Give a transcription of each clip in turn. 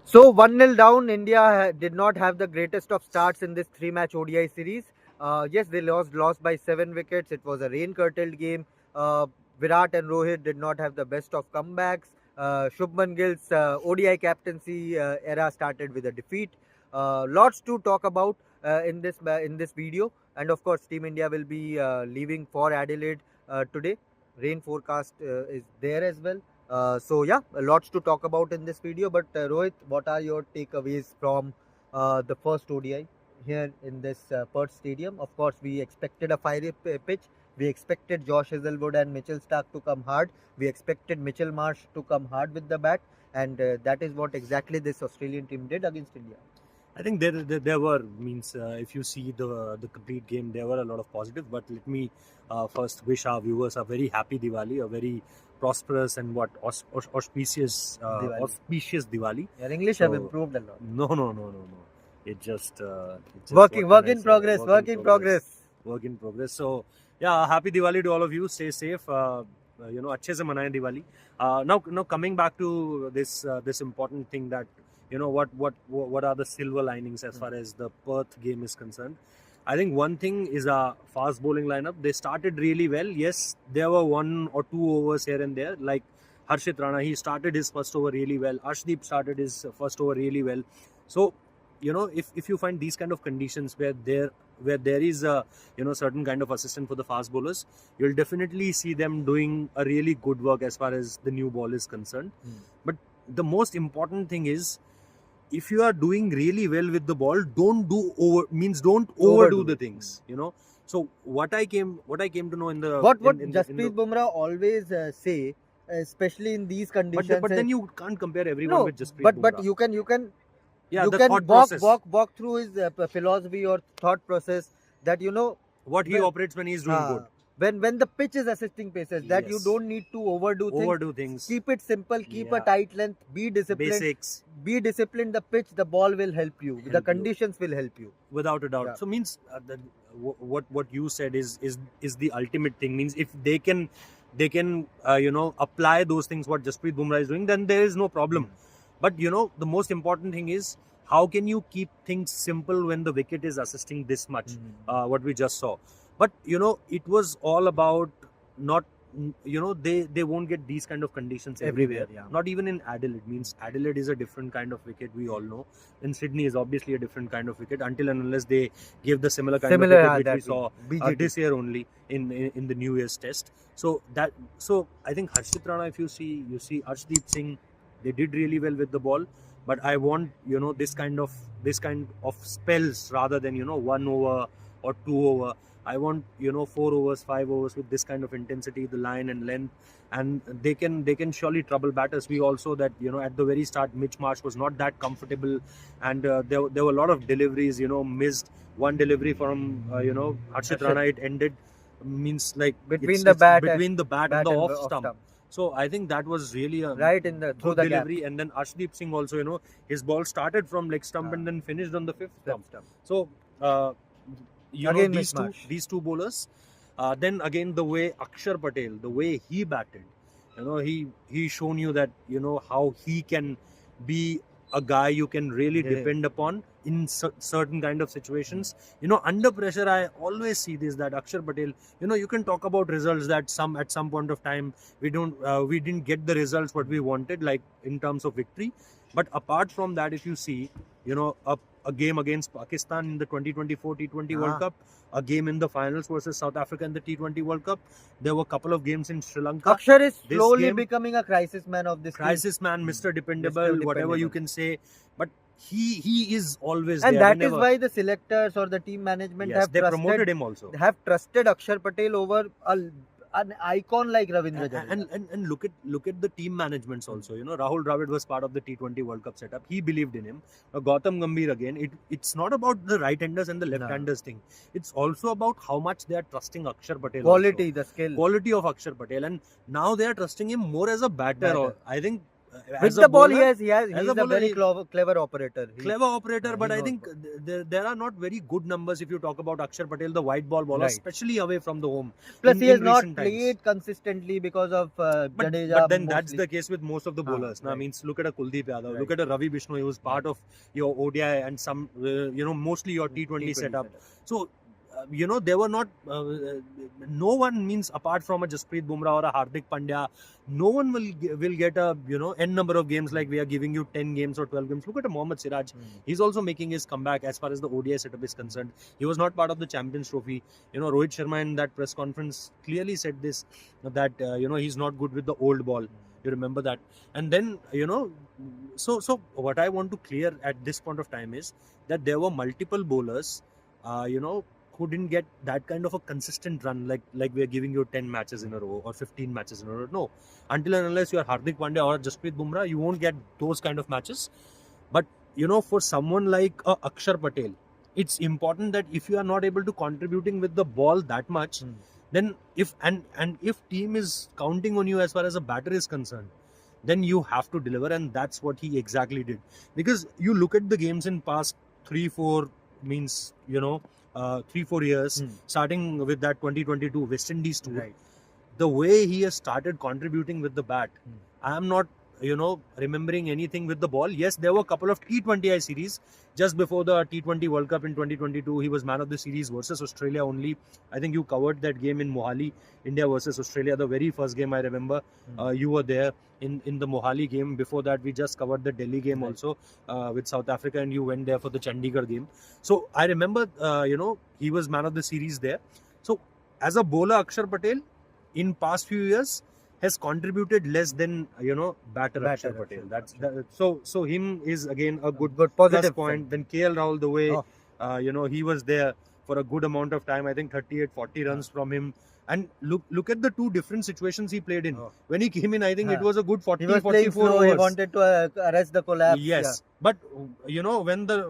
So 1-0 down, India did not have the greatest of starts in this three-match ODI series. Yes, they lost by 7 wickets. It was a rain-curtailed game. Virat and Rohit did not have the best of comebacks. Shubman Gill's ODI captaincy era started with a defeat. Lots to talk about in this video, and of course, Team India will be leaving for Adelaide today. Rain forecast is there as well. So yeah, lots to talk about in this video. But Rohit, what are your takeaways from the first ODI here in this Perth Stadium? Of course, we expected a fiery pitch. We expected Josh Hazelwood and Mitchell Stark to come hard. We expected Mitchell Marsh to come hard with the bat, and that is what exactly this Australian team did against India. I think there were if you see the complete game, there were a lot of positives. But let me first wish our viewers a very happy Diwali, a very prosperous and auspicious Diwali. Your English have improved a lot. No. It just work in progress. Work in progress. So yeah, happy Diwali to all of you. Stay safe. अच्छे से मनाएं Diwali. Now coming back to this important thing that what are the silver linings as far as the Perth game is concerned. I think one thing is a fast bowling lineup. They started really well. Yes, there were 1 or 2 overs here and there. Like Harshit Rana, he started his first over really well. Arshdeep started his first over really well. So, if you find these kind of conditions where there is a certain kind of assistant for the fast bowlers, you'll definitely see them doing a really good work as far as the new ball is concerned. But the most important thing is, if you are doing really well with the ball, don't overdo the things. So what I came to know in the Jasprit Bumrah always say, especially in these conditions. But then you can't compare everyone with Jasprit Bumrah. But you can walk through his philosophy or thought process that what he operates when he's doing good. When the pitch is assisting paces, that you don't need to overdo things. Keep it simple, keep a tight length, be disciplined. Basics. Be disciplined. The pitch, the ball will help you. The conditions will help you. Without a doubt. Yeah. So means what you said is the ultimate thing. Means if they can apply those things what Jasprit Bumrah is doing, then there is no problem. But the most important thing is, how can you keep things simple when the wicket is assisting this much? What we just saw. But it was all about not they won't get these kind of conditions everywhere. Yeah. Not even in Adelaide. Means Adelaide is a different kind of wicket, we all know. In Sydney is obviously a different kind of wicket, until and unless they give the similar kind of wicket which we saw this year only in the New Year's Test. So I think Harshit Rana, if you see Arshdeep Singh, they did really well with the ball. But I want this kind of spells rather than 1 over or 2 over. I want 4 overs, 5 overs with this kind of intensity, the line and length, and they can surely trouble batters. We also that at the very start, Mitch Marsh was not that comfortable, and there were a lot of deliveries. Missed one delivery from Harshit Rana. It ended means like between the bat and the off stump. So I think that was really a right in the through the delivery. Gap. And then Arshdeep Singh also, his ball started from leg stump and then finished on the 5th stump. So these two bowlers. Then again, the way Akshar Patel, the way he batted, he shown you that how he can be a guy you can really depend upon in certain kind of situations. Under pressure, I always see this, that Akshar Patel, you can talk about results that at some point of time we didn't get the results what we wanted, like in terms of victory. But apart from that, if you see, a game against Pakistan in the 2024 T20 World Cup, a game in the finals versus South Africa in the T20 World Cup. There were a couple of games in Sri Lanka. Akshar is slowly becoming a crisis man of this man, Mr. Dependable, whatever you can say. But he is always and there. And that is why the selectors or the team management promoted him also. Have trusted Akshar Patel over an icon like Ravindra Jadeja. And look at the team managements also. Rahul Dravid was part of the T20 World Cup setup. He believed in him. Gautam Gambhir again. It's not about the right-handers and the left-handers thing. It's also about how much they are trusting Akshar Patel. Quality, the skill. Quality of Akshar Patel. And now they are trusting him more as a batter. I think With the ball, he's as a a bowler, very clever operator. Clever operator, but he I knows think there are not very good numbers if you talk about Akshar Patel, the white ball bowler, Right. especially away from the home. Plus, he has not recent times. played consistently because of Jadeja. But then that's mostly. the case with most of the bowlers. Now, right. means look at a Kuldeep Yadav, Right. look at a Ravi Bishnoi, who was part of your ODI and some, mostly your T20 setup. So, there were not, no one means apart from a Jasprit Bumrah or a Hardik Pandya, no one will get a, n number of games like we are giving you 10 games or 12 games. Look at a Mohammad Siraj. He's also making his comeback as far as the ODI setup is concerned. He was not part of the Champions Trophy. Rohit Sharma in that press conference clearly said this, that, he's not good with the old ball. You remember that. And then, so what I want to clear at this point of time is that there were multiple bowlers, who didn't get that kind of a consistent run like we are giving you 10 matches in a row or 15 matches in a row. No. Until and unless you are Hardik Pandya or Jasprit Bumrah, you won't get those kind of matches. But, for someone like Akshar Patel, it's important that if you are not able to contributing with the ball that much, then if team is counting on you as far as a batter is concerned, then you have to deliver, and that's what he exactly did. Because you look at the games in past 3-4 means 3-4 years, starting with that 2022 West Indies tour, Right. the way he has started contributing with the bat, I am not remembering anything with the ball. Yes, there were a couple of T20I series just before the T20 World Cup in 2022. He was man of the series versus Australia only. I think you covered that game in Mohali, India versus Australia, the very first game I remember. You were there in the Mohali game. Before that, we just covered the Delhi game also with South Africa, and you went there for the Chandigarh game. So I remember, he was man of the series there. So as a bowler, Akshar Patel in past few years has contributed less than batter Akshar Patel. That's so him is again a good positive plus point. Then KL Rahul, the way he was there for a good amount of time. I think 38-40 runs from him. And look at the two different situations he played in. When he came in, I think it was a good 40-44 overs. He wanted to arrest the collapse. Yes, but when the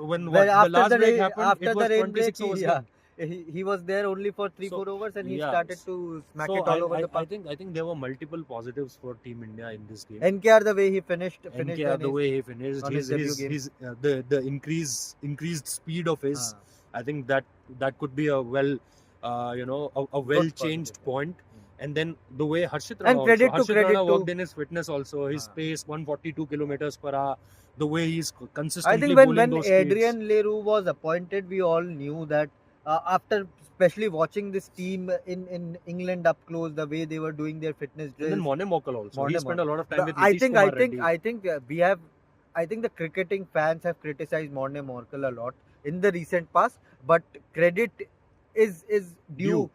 after last the break happened, after it was the rain 26 break, overs. He was there only for 3-4 overs, and he started to smack it all over the park. I think there were multiple positives for Team India in this game. NKR, the way he finished the way he finished, his the increased speed of his, I think that could be a well changed point. And then the way Harshit Rana worked in his fitness also, his pace 142 kilometers per hour, the way he's consistently I think bowling when those Adrian speeds. Leroux was appointed, we all knew that after especially watching this team in England up close, the way they were doing their fitness drills. And then Morne Morkel also. He spent a lot of time with I Nitish think Kumar Reddy. I think the cricketing fans have criticized Morne Morkel a lot in the recent past, but credit is due.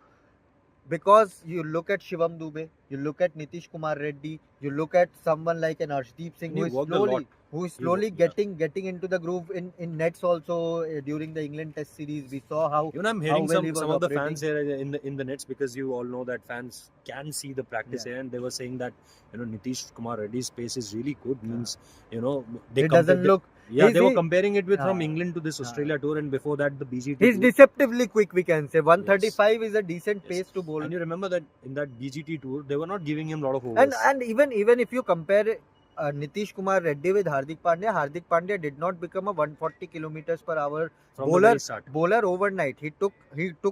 Because you look at Shivam Dube, you look at Nitish Kumar Reddy, you look at someone like an Arshdeep Singh who is slowly getting into the groove in nets also during the England Test series. We saw how I'm hearing well he was some of the operating. fans here in the nets, because you all know that fans can see the practice here, and they were saying that Nitish Kumar Reddy's pace is really good. Means it doesn't look. They were comparing it with from England to this Australia tour, and before that the BGT. He's tour. deceptively quick, we can say. 135 is a decent pace to bowl. And you remember that in that BGT tour, they were not giving him a lot of overs. And even if you compare Nitish Kumar Reddy with Hardik Pandya did not become a 140 kilometers per hour bowler overnight. He took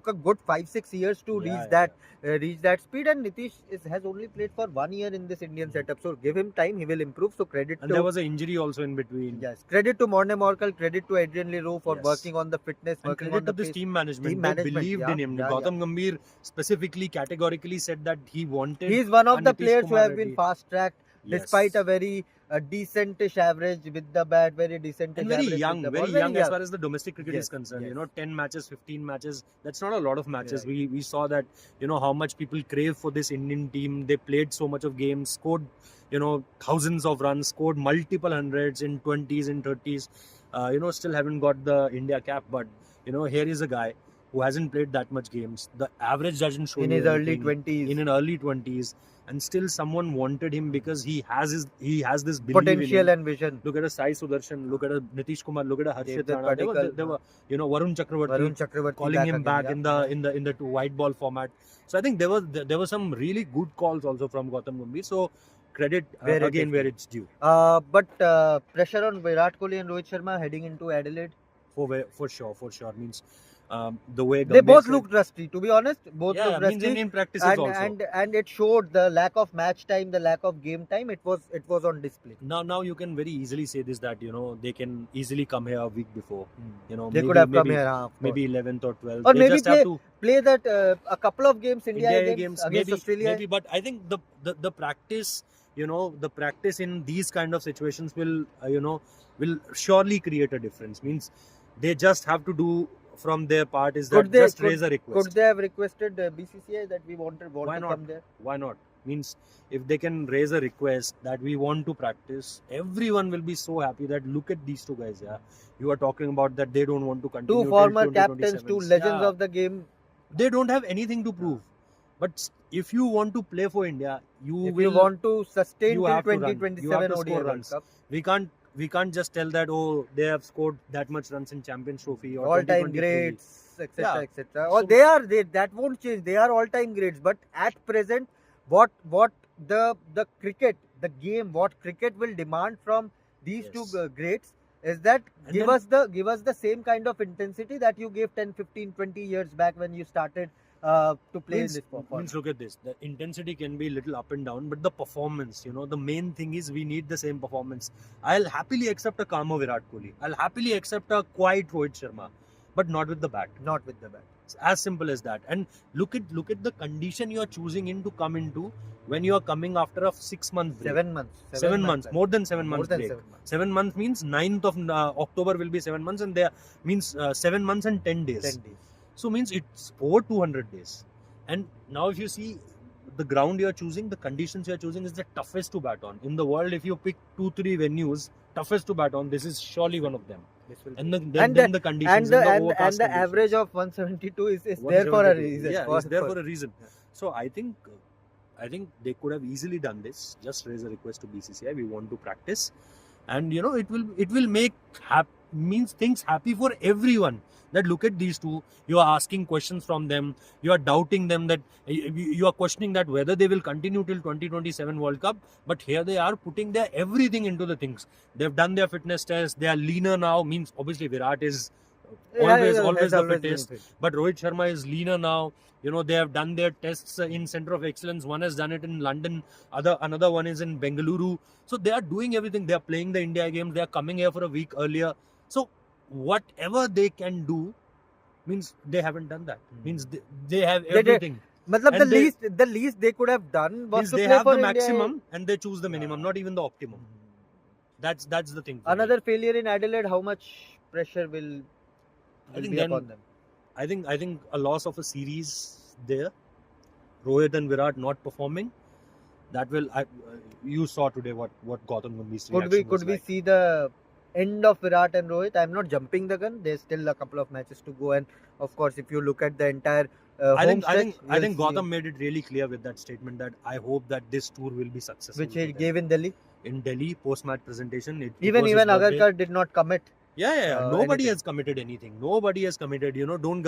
a good 5-6 years to reach that speed, and Nitish has only played for 1 year in this Indian setup. So give him time, he will improve. So credit and there was an injury also in between. Yes, credit to Morne Morkel, credit to Adrian Leroux for working on the fitness, and working credit on the to this pace. team management. They believed in him. Gautam Gambhir specifically categorically said that he wanted. He is one of the Nitish players Kumar who have Reddy. been fast tracked. Despite a very decentish average with the bat, very decentish and very average young, with the very ball. young as far as the domestic cricket is concerned. Yes. 10 matches, 15 matches, that's not a lot of matches. We saw that, how much people crave for this Indian team. They played so much of games, scored, thousands of runs, scored multiple hundreds in 20s, in 30s. Still haven't got the India cap, but, here is a guy who hasn't played that much games. The average doesn't show in his early 20s. In his early 20s. And still someone wanted him because he has this belief potential in him. and vision. Look at a Sai Sudarshan, look at a Nitish Kumar, look at a Harshit Rana. There were Varun Chakravarti calling him back in the two white ball format. So I think there were some really good calls also from Gautam Gambhir. So credit Where it again is where due. it's due. But pressure on Virat Kohli and Rohit Sharma heading into Adelaide. For sure. Means the way They Gambhir both said, looked rusty, to be honest. Both yeah, looked means rusty, in practices and also. and it showed the lack of match time, the lack of game time. It was on display. Now you can very easily say this, that they can easily come here a week before. They could have come here, of course. maybe 11th or 12th. Or They maybe just have to play that a couple of games, India India games games, against Australia. maybe. But I think the practice, the practice in these kind of situations will will surely create a difference. Means they just have to do from their part is that just raise a request. Could they have requested BCCI that we want to come there? Why not? Means if they can raise a request that we want to practice, everyone will be so happy that look at these two guys. Yeah, you are talking about that they don't want to continue. Two former captains, two legends of the game. They don't have anything to prove. But if you want to play for India, you want to sustain till have to 2027 run. ODI World Cup. We can't just tell that they have scored that much runs in Champions Trophy or all-time greats, etc., Yeah. etc. Or that won't change. They are all-time greats. But at present, what the cricket, the game, what cricket will demand from these Yes. two greats is that And give then- us the same kind of intensity that you gave 10, 15, 20 years back when you started to play in this format. Means look at this. The intensity can be a little up and down, but the performance, the main thing is we need the same performance. I'll happily accept a calmer Virat Kohli. I'll happily accept a quiet Rohit Sharma, but not with the bat. Not with the bat. It's as simple as that. And look at the condition you are choosing to come into when you are coming after a 6 month break. 7 months. 7 months, more than 7 months More than break. 7 months. 7 months means 9th of October will be 7 months, and there means 7 months and 10 days. 10 days. So means it's over 200 days. And now if you see the ground you are choosing, the conditions you are choosing is the toughest to bat on. In the world, if you pick 2-3 venues, toughest to bat on, this is surely one of them. And then the conditions and the average of 172 is there for a reason. Yeah, it's there for a reason. So I think they could have easily done this. Just raise a request to BCCI. We want to practice, and it will make means things happy for everyone. That look at these two, you are asking questions from them, you are doubting them, that you are questioning that whether they will continue till 2027 World Cup, but here they are putting their everything into the things. They've done their fitness test, they are leaner now, means obviously Virat is always the fittest, but Rohit Sharma is leaner now. They have done their tests in Center of Excellence. One has done it in London, another one is in Bengaluru. So they are doing everything. They are playing the India games, they are coming here for a week earlier. So whatever they can do, means they haven't done that. Means they have everything. The least they could have done was to they play have for the India. maximum and they choose the minimum, not even the optimum. That's the thing. Another failure in Adelaide. How much pressure will be upon them? I think a loss of a series there. Rohit and Virat not performing. That will. You saw today what Gautam Gambhir's reaction was Could we like. see the end of Virat and Rohit? I'm not jumping the gun. There's still a couple of matches to go, and of course, if you look at the entire I think you'll Gautam made it really clear with that statement that I hope that this tour will be successful. which he gave in Delhi. In Delhi post-match presentation. Even Agarkar did not commit. Yeah. Nobody anything. has committed anything. Nobody has committed. Don't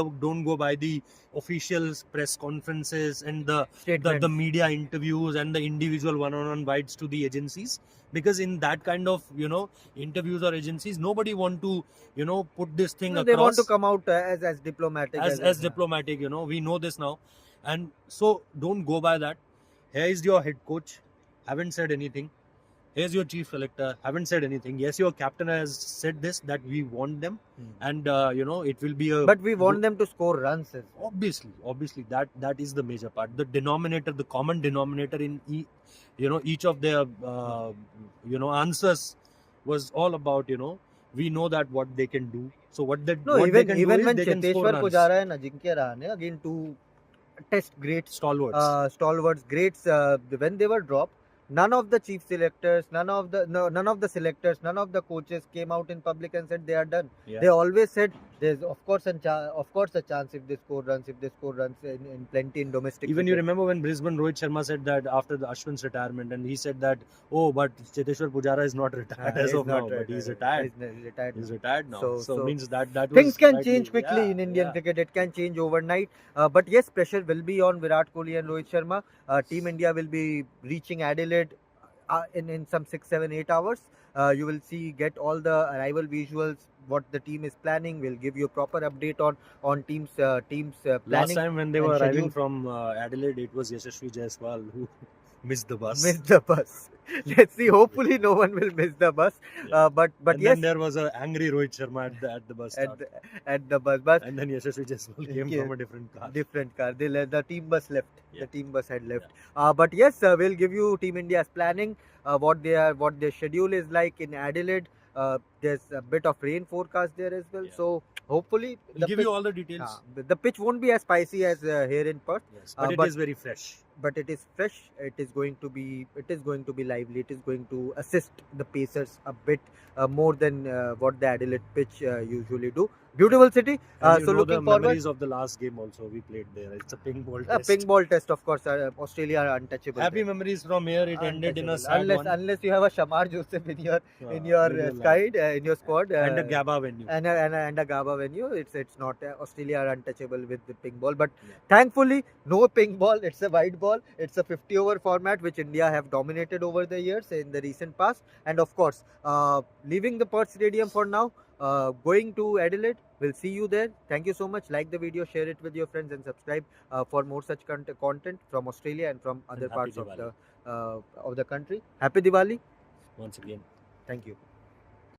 go by the official press conferences and the media interviews and the individual one-on-one bites to the agencies, because in that kind of interviews or agencies, nobody want to put this thing across. They want to come out as diplomatic. As diplomatic. We know this now, and so don't go by that. Here is your head coach, haven't said anything. Here's your chief selector, haven't said anything. Yes, your captain has said this, that we want them, and it will be a. But we want them to score runs. Obviously, that is the major part. The denominator, the common denominator in each of their answers was all about we know that what they can do. So what they even can do is when they can score Cheteshwar runs. Pujara and Ajinkya Rahane, again two test greats, stalwarts, greats, when they were dropped, none of the chief selectors, none of the selectors, none of the coaches came out in public and said they are done. Yeah. They always said there's of course a chance if they score runs in plenty in domestic. Even cricket. you remember when Brisbane, Rohit Sharma said that after the Ashwin's retirement, and he said that, but Cheteshwar Pujara is not retired as of now, but he's retired. He's retired now. So means that things can was change quickly in Indian cricket. It can change overnight. But yes, pressure will be on Virat Kohli and Rohit Sharma. Team India will be reaching Adelaide. in some 6, 7, 8 hours. You will get all the arrival visuals, what the team is planning. We'll give you a proper update on teams Last planning. time when they and were schedule. arriving from Adelaide, it was Yashasvi Jaiswal who missed the bus. Miss the bus. Let's see. Hopefully, no one will miss the bus. Yeah. But And yes, then there was an angry Rohit Sharma at the bus at stop. at the bus. But And then Yashasvi Jaiswal came Yeah. from a different car. different car. The team bus left. Yeah. The team bus had left. But yes, we'll give you Team India's planning. What their schedule is like in Adelaide. There's a bit of rain forecast there as well. Yeah. So hopefully We'll give you all the details. the pitch won't be as spicy as here in Perth. Yes, but it but is very fresh. But it is fresh. It is going to be lively. It is going to assist the Pacers a bit more than what the Adelaide pitch usually do. Beautiful city. And you So know looking the forward. memories of the last game also we played there. It's a pink ball test. Pink ball test, of course. Australia are untouchable. Happy there. memories from here. It ended in a sad unless one. unless you have a Shamar Joseph in your In your side in your squad and a Gabba venue. and a Gaba venue. It's not Australia are untouchable with the pink ball, but Yeah. thankfully no pink ball. It's a white ball. It's a 50-over format which India have dominated over the years in the recent past, and of course leaving the Perth Stadium for now. Going to Adelaide. We'll see you there. Thank you so much. Like the video, share it with your friends, and subscribe for more such content from Australia and from other happy parts Diwali. of the country. Happy Diwali. Once again. Thank you.